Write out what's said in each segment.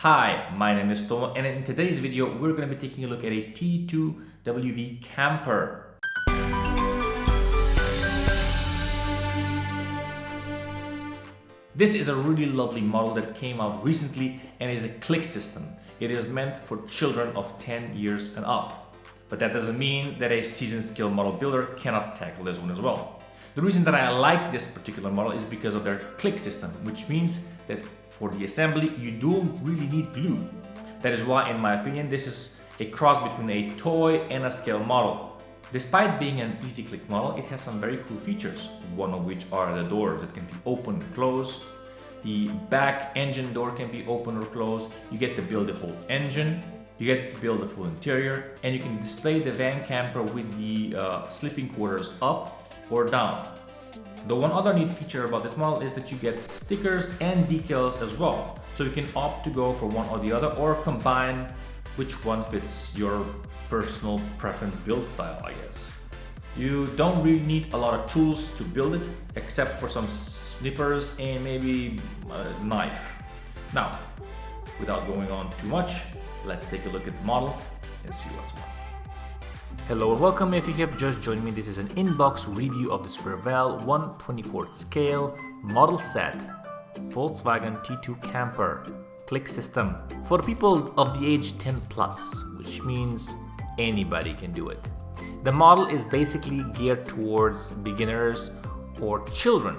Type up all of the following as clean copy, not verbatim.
Hi, my name is Tomo, and in today's video we're going to be taking a look at a T2 VW Camper. This is a really lovely model that came out recently and is a click system. It is meant for children of 10 years and up. But that doesn't mean that a seasoned skilled model builder cannot tackle this one as well. The reason that I like this particular model is because of their click system, which means that for the assembly you don't really need glue. That is why, in my opinion, this is a cross between a toy and a scale model. Despite being an easy click model, it has some very cool features, one of which are the doors that can be opened and closed. The back engine door can be opened or closed. You get to build the whole engine. You get to build the full interior, and you can display the van camper with the sleeping quarters up or down. The one other neat feature about this model is that you get stickers and decals as well. So you can opt to go for one or the other, or combine which one fits your personal preference build style, I guess. You don't really need a lot of tools to build it, except for some snippers and maybe a knife. Now, without going on too much, let's take a look at the model and see what's what. Hello and welcome. If you have just joined me, this is an inbox review of this Revell 1/24 scale model set Volkswagen T2 Camper click system for the people of the age 10 plus, which means anybody can do it. The model is basically geared towards beginners or children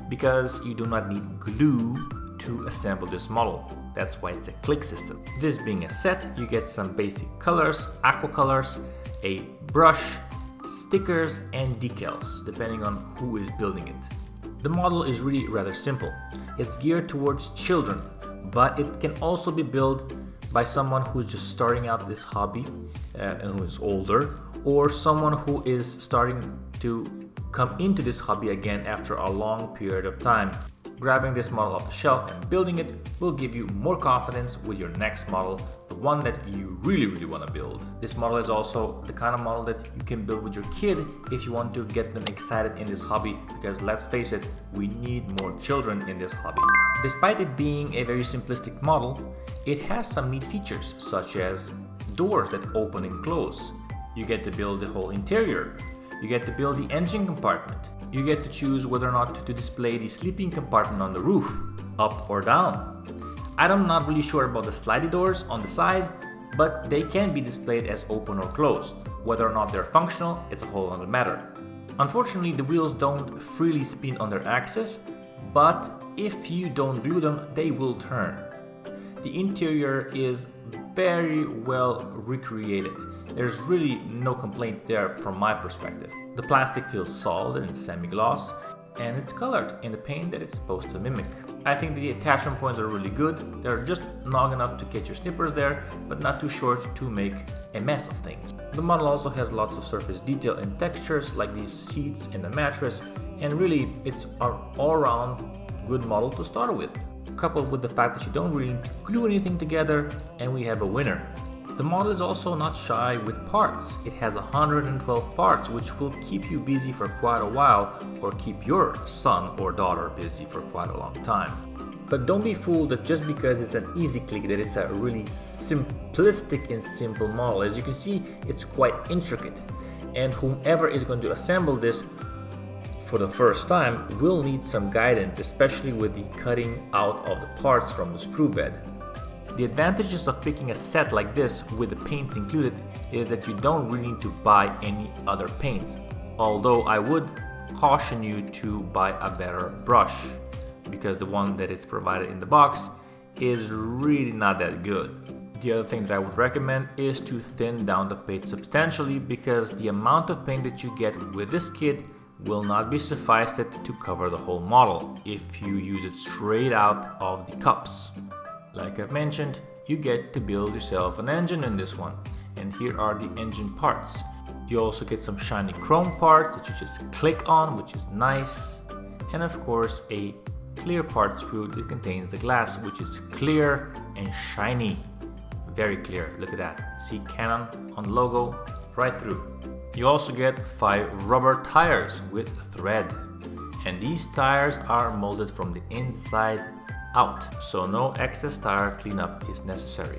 because you do not need glue to assemble this model. That's why it's a click system. This being a set, you get some basic colors, aqua colors, a brush, stickers, and decals, depending on who is building it. The model is really rather simple. It's geared towards children, but it can also be built by someone who's just starting out this hobby and who is older, or someone who is starting to come into this hobby again after a long period of time. Grabbing this model off the shelf and building it will give you more confidence with your next model, the one that you really want to build. This model is also the kind of model that you can build with your kid if you want to get them excited in this hobby, because let's face it, we need more children in this hobby. Despite it being a very simplistic model, it has some neat features such as doors that open and close. You get to build the whole interior. You get to build the engine compartment. You get to choose whether or not to display the sleeping compartment on the roof, up or down. I'm not really sure about the slidey doors on the side, but they can be displayed as open or closed. Whether or not they're functional, it's a whole other matter. Unfortunately, the wheels don't freely spin on their axis, but if you don't glue them, they will turn. The interior is very well recreated. There's really no complaint there from my perspective. The plastic feels solid and semi-gloss, and it's colored in the paint that it's supposed to mimic. I think the attachment points are really good. They're just long enough to get your snippers there, but not too short to make a mess of things. The model also has lots of surface detail and textures like these seats and the mattress, and really it's an all-around good model to start with. Coupled with the fact that you don't really glue anything together, and we have a winner. The model is also not shy with parts. It has 112 parts, which will keep you busy for quite a while, or keep your son or daughter busy for quite a long time. But don't be fooled that just because it's an easy click that it's a really simplistic and simple model. As you can see, it's quite intricate, and whomever is going to assemble this for the first time will need some guidance, especially with the cutting out of the parts from the sprue bed. The advantages of picking a set like this with the paints included is that you don't really need to buy any other paints, although I would caution you to buy a better brush, because the one that is provided in the box is really not that good. The other thing that I would recommend is to thin down the paint substantially, because the amount of paint that you get with this kit will not be sufficed to cover the whole model if you use it straight out of the cups. Like I've mentioned, you get to build yourself an engine in this one, and here are the engine parts. You also get some shiny chrome parts that you just click on, which is nice, and of course a clear part sprue that contains the glass, which is clear and shiny. Very clear, look at that. See Canon on the logo right through. You also get 5 rubber tires with thread, and these tires are molded from the inside out, so no excess tire cleanup is necessary.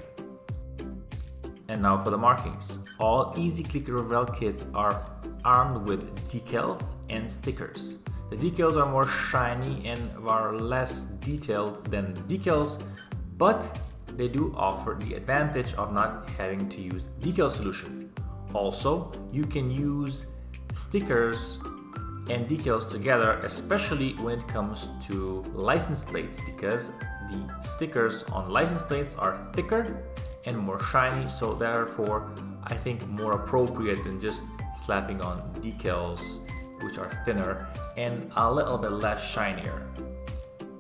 And now for the markings. All Easy Click Revell kits are armed with decals and stickers. The decals are more shiny and are less detailed than the decals, but they do offer the advantage of not having to use decal solution. Also, you can use stickers and decals together, especially when it comes to license plates, because the stickers on license plates are thicker and more shiny, so therefore I think more appropriate than just slapping on decals which are thinner and a little bit less shinier.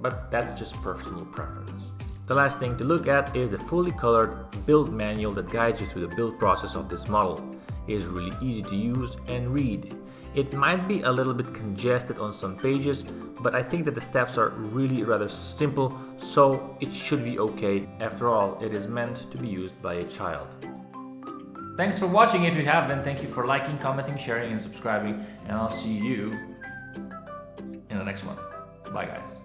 But that's just personal preference. The last thing to look at is the fully colored build manual that guides you through the build process of this model. It is really easy to use and read. It might be a little bit congested on some pages, but I think that the steps are really rather simple, so it should be okay. After all, it is meant to be used by a child. Thanks for watching. If you have been, thank you for liking, commenting, sharing, and subscribing, and I'll see you in the next one. Bye guys.